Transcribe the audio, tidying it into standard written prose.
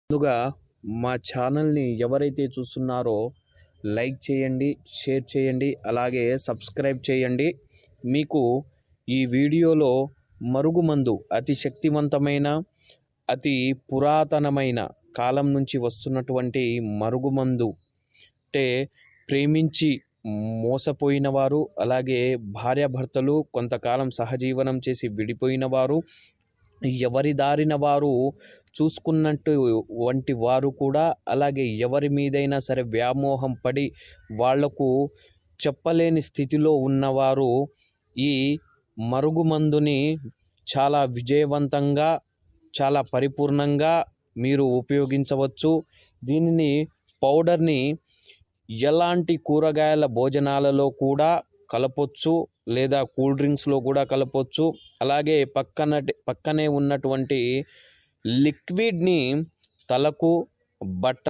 ముందుగా మా ఛానల్ని ఎవరైతే చూస్తున్నారో లైక్ చేయండి, షేర్ చేయండి, అలాగే సబ్స్క్రైబ్ చేయండి. మీకు ఈ వీడియోలో మరుగుమందు అతి శక్తివంతమైన, అతి పురాతనమైన కాలం నుంచి వస్తున్నటువంటి మరుగుమందు అంటే ప్రేమించి మోసపోయిన వారు, అలాగే భార్యాభర్తలు కొంతకాలం సహజీవనం చేసి విడిపోయిన వారు, ఎవరి దారిన వారు చూసుకున్నట్టు వంటి వారు కూడా, అలాగే ఎవరి మీదైనా సరే వ్యామోహం పడి వాళ్లకు చెప్పలేని స్థితిలో ఉన్నవారు ఈ మరుగుమందుని చాలా విజయవంతంగా, చాలా పరిపూర్ణంగా మీరు ఉపయోగించవచ్చు. దీనిని పౌడర్ని ఎలాంటి కూరగాయల భోజనాలలో కూడా కలపొచ్చు, లేదా కూల్ డ్రింక్స్లో కూడా కలపొచ్చు. అలాగే పక్కనే ఉన్నటువంటి లిక్విడ్ని తలకు, బట్ట